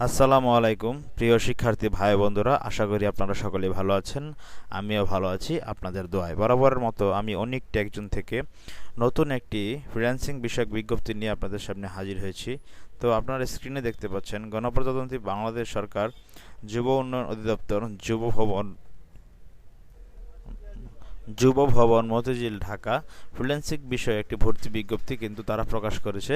আসসালামু আলাইকুম প্রিয় শিক্ষার্থী ভাই বন্ধুরা, আশা করি আপনারা সকলেই ভালো আছেন। আমিও ভালো আছি আপনাদের দোয়ায়। বরাবরের মতো আমি অনেক টেকজোন থেকে নতুন একটি ফ্রিল্যান্সিং বিষয়ক বিজ্ঞপ্তি নিয়ে আপনাদের সামনে হাজির হয়েছি। তো আপনারা স্ক্রিনে দেখতে পাচ্ছেন, গণপ্রজাতন্ত্রী বাংলাদেশ সরকার যুব উন্নয়ন অধিদপ্তর যুব ভবন মতিঝিল ঢাকা ফ্রিল্যান্সিং বিষয়ে একটি ভর্তি বিজ্ঞপ্তি কিন্তু তারা প্রকাশ করেছে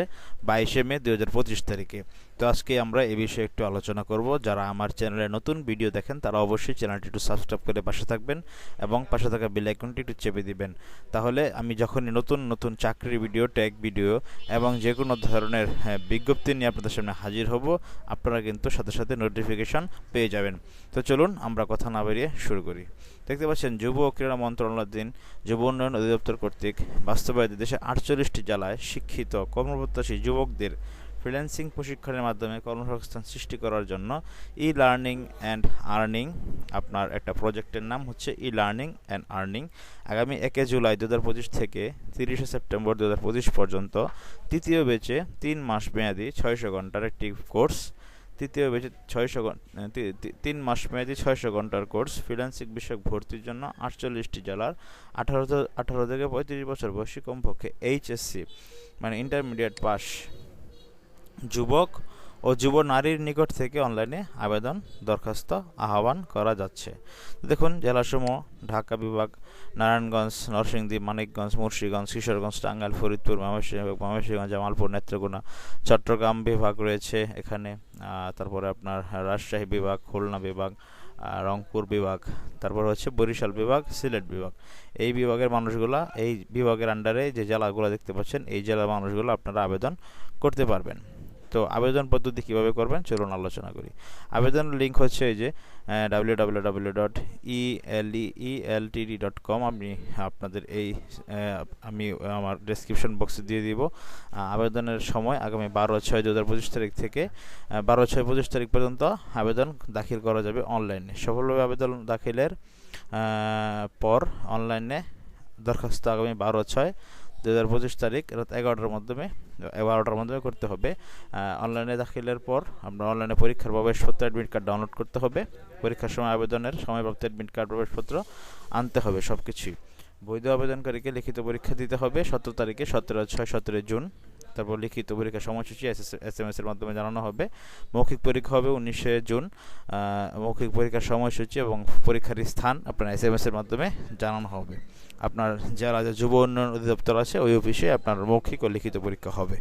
22শে মে 2025 তারিখে। তো আজকে আমরা এই বিষয়ে একটু আলোচনা করব। যারা আমার চ্যানেলে নতুন ভিডিও দেখেন তারা অবশ্যই চ্যানেলটি একটু সাবস্ক্রাইব করে পাশে থাকবেন এবং পাশে থাকা বেল আইকনটি একটু চেপে দিবেন। তাহলে আমি যখনই নতুন নতুন চাকরির ভিডিও, টেক ভিডিও এবং যে কোনো ধরনের বিজ্ঞপ্তি নিয়ে আপনাদের সামনে হাজির হব, আপনারা কিন্তু সাথে সাথে নোটিফিকেশন পেয়ে যাবেন। তো চলুন আমরা কথা না বেরিয়ে শুরু করি। দেখতে পাচ্ছেন, যুব ও ক্রীড়া মন্ত্রণালয়াধীন যুব উন্নয়ন অধিদপ্তর কর্তৃক বাস্তবায়িত দেশে 48টি জেলায় শিক্ষিত কর্মপ্রত্যাশী যুবকদের ফ্রিল্যান্সিং প্রশিক্ষণের মাধ্যমে কর্মসংস্থান সৃষ্টি করার জন্য ই লার্নিং অ্যান্ড আর্নিং, আপনার একটা প্রজেক্টের নাম হচ্ছে ই লার্নিং অ্যান্ড আর্নিং, আগামী 1 জুলাই 2025 থেকে 30 সেপ্টেম্বর 2025 পর্যন্ত তৃতীয় ব্যাচে 3 মাস মেয়াদী 600 ঘন্টার একটি কোর্স। তৃতীয় ব্যাচে 3 মাস মেয়াদী 600 ঘন্টার কোর্স ফ্রিল্যান্সিং বিষয়ক ভর্তির জন্য 48টি জেলার 18 থেকে 35 বছর বয়সী কমপক্ষে এইচএসসি মানে ইন্টারমিডিয়েট পাস যুবক ও যুব নারীর নিকট থেকে অনলাইনে আবেদন দরখাস্ত আহ্বান করা যাচ্ছে। দেখুন, জেলাসমূহ: ঢাকা বিভাগ, নারায়ণগঞ্জ, নরসিংদী, মানিকগঞ্জ, মুন্সিগঞ্জ, কিশোরগঞ্জ, টাঙ্গাইল, ফরিদপুর, ময়মনসিংহ, জামালপুর, নেত্রকোনা, চট্টগ্রাম বিভাগ রয়েছে এখানে। তারপরে আপনার রাজশাহী বিভাগ, খুলনা বিভাগ, রংপুর বিভাগ, তারপর হচ্ছে বরিশাল বিভাগ, সিলেট বিভাগ। এই বিভাগের মানুষগুলা, এই বিভাগের আন্ডারে যে জেলাগুলো দেখতে পাচ্ছেন, এই জেলার মানুষগুলো আপনারা আবেদন করতে পারবেন। তো আবেদন পদ্ধতি কীভাবে করবেন চলুন আলোচনা করি। আবেদনের লিঙ্ক হচ্ছে এই যে www.eltd.com। আমি আমার ডেসক্রিপশন বক্সে দিয়ে দিব। আবেদনের সময় আগামী 12/6/2025 তারিখ থেকে 12/6/25 তারিখ পর্যন্ত আবেদন দাখিল করা যাবে অনলাইনে। সফলভাবে আবেদন দাখিলের পর অনলাইনে দরখাস্ত আগামী 12/6/2025 তারিখ রাত 12টার মাধ্যমে করতে হবে। অনলাইনে দাখিলের পর আপনার অনলাইনে পরীক্ষার প্রবেশপত্র, অ্যাডমিট কার্ড ডাউনলোড করতে হবে। পরীক্ষার সময় আবেদনের সময়প্রাপ্ত অ্যাডমিট কার্ড, প্রবেশপত্র আনতে হবে। সব কিছুই বৈধ আবেদনকারীকে লিখিত পরীক্ষা দিতে হবে 17 তারিখে, 17 জুন। তারপর লিখিত পরীক্ষার সময়সূচি SMS এর মাধ্যমে জানানো হবে। মৌখিক পরীক্ষা হবে 19 জুন। মৌখিক পরীক্ষার সময়সূচি এবং পরীক্ষার স্থান আপনার SMS এর মাধ্যমে জানানো হবে। আপনার যারা যুব উন্নয়ন অধিদপ্তর আছে ওই অফিসে আপনার মৌখিক ও লিখিত পরীক্ষা হবে।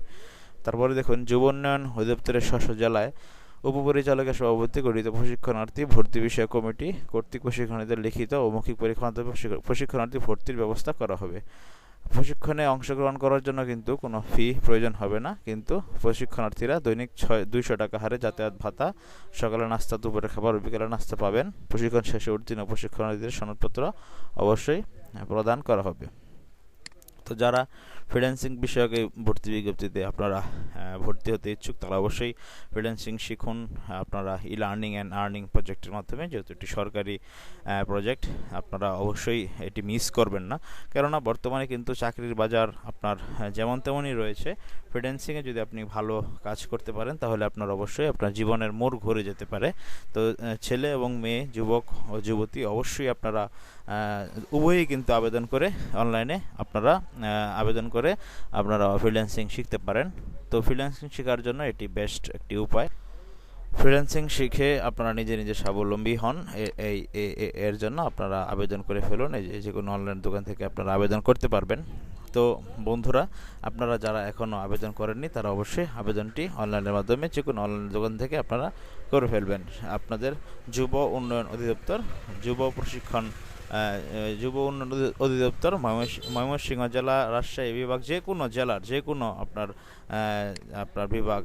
তারপরে দেখুন, যুব উন্নয়ন অধিদপ্তরের 600 জেলায় উপপরিচালকের সভাপতি গঠিত প্রশিক্ষণার্থী ভর্তি বিষয়ক কমিটি কর্তৃক প্রশিক্ষণার্থীদের লিখিত ও মৌখিক পরীক্ষার মাধ্যমে প্রশিক্ষণার্থী ভর্তির ব্যবস্থা করা হবে। প্রশিক্ষণে অংশগ্রহণ করার জন্য কিন্তু কোনো ফি প্রয়োজন হবে না, কিন্তু প্রশিক্ষণার্থীরা দৈনিক 200 টাকা হারে যাতায়াত ভাতা, সকালে নাস্তা, দুপুরে খাবার ও বিকেলে নাস্তা পাবেন। প্রশিক্ষণ শেষে উত্তীর্ণ প্রশিক্ষণার্থীদের সনদপত্র অবশ্যই প্রদান করা হবে। তো যারা ফ্রিল্যান্সিং বিষয়ক এই ভর্তি বিজ্ঞপ্তিতে আপনারা ভর্তি হতে ইচ্ছুক তারা অবশ্যই ফ্রিল্যান্সিং শিখুন আপনারা ই লার্নিং অ্যান্ড আর্নিং প্রজেক্টের মাধ্যমে। যেহেতু এটি সরকারি প্রজেক্ট, আপনারা অবশ্যই এটি মিস করবেন না। কেননা বর্তমানে কিন্তু চাকরির বাজার আপনার যেমন তেমনই রয়েছে। ফ্রিল্যান্সিংয়ে যদি আপনি ভালো কাজ করতে পারেন তাহলে আপনার অবশ্যই আপনার জীবনের মোড় ঘুরে যেতে পারে। তো ছেলে এবং মেয়ে, যুবক ও যুবতী অবশ্যই আপনারা উভয়ই কিন্তু আবেদন করে অনলাইনে আপনারা ফ্রিল্যান্সিং শিখতে পারেন। তো ফ্রিল্যান্সিং শেখার জন্য এটি বেস্ট একটি উপায়। ফ্রিল্যান্সিং শিখে আপনারা নিজে স্বাবলম্বী হন। এর জন্য আপনারা আবেদন করে ফেলুন। যে কোনো অনলাইন দোকান থেকে আপনারা আবেদন করতে পারবেন। তো বন্ধুরা, আপনারা যারা এখনও আবেদন করেননি তারা অবশ্যই আবেদনটি অনলাইনের মাধ্যমে যে কোনো অনলাইন দোকান থেকে আপনারা করে ফেলবেন। আপনাদের যুব উন্নয়ন অধিদপ্তর যুব উন্নয়ন অধিদপ্তর ময়মনসিংহ জেলা, রাজশাহী বিভাগ, যে কোনো জেলার যে কোনো আপনার বিভাগ,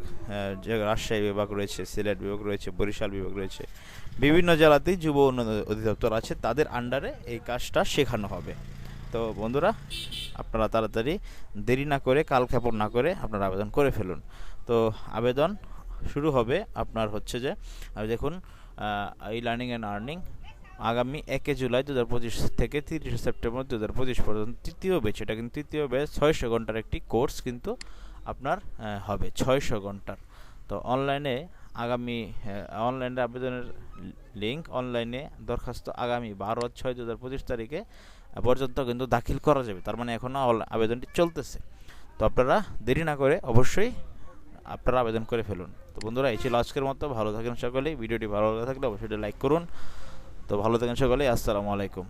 যে রাজশাহী বিভাগ রয়েছে, সিলেট বিভাগ রয়েছে, বরিশাল বিভাগ রয়েছে, বিভিন্ন জেলাতেই যুব উন্নয়ন অধিদপ্তর আছে, তাদের আন্ডারে এই কাজটা শেখানো হবে। তো বন্ধুরা, আপনারা তাড়াতাড়ি দেরি না করে, কালক্ষেপণ না করে আপনারা আবেদন করে ফেলুন। তো আবেদন শুরু হবে আপনার হচ্ছে যে দেখুন, ই লার্নিং অ্যান্ড আর্নিং আগামী 1 জুলাই 2025 থেকে 30 সেপ্টেম্বর 2025 পর্যন্ত তৃতীয় ব্যাচ। এটা কিন্তু তৃতীয় ব্যাচ, 600 ঘন্টার একটি কোর্স কিন্তু আপনার হবে 600 ঘন্টার। তো অনলাইনে আগামী অনলাইনে আবেদনের লিঙ্ক, অনলাইনে দরখাস্ত আগামী 12/6/2025 তারিখে পর্যন্ত কিন্তু দাখিল করা যাবে। তার মানে এখনও আবেদনটি চলতেছে। তো আপনারা দেরি না করে অবশ্যই আপনারা আবেদন করে ফেলুন। তো বন্ধুরা, এই ছিল আজকের মতো। ভালো থাকেন সকলেই। ভিডিওটি ভালো লাগলে থাকলে অবশ্যই লাইক করুন। তো ভালো থাকেন সকলেই। আসসালামু আলাইকুম।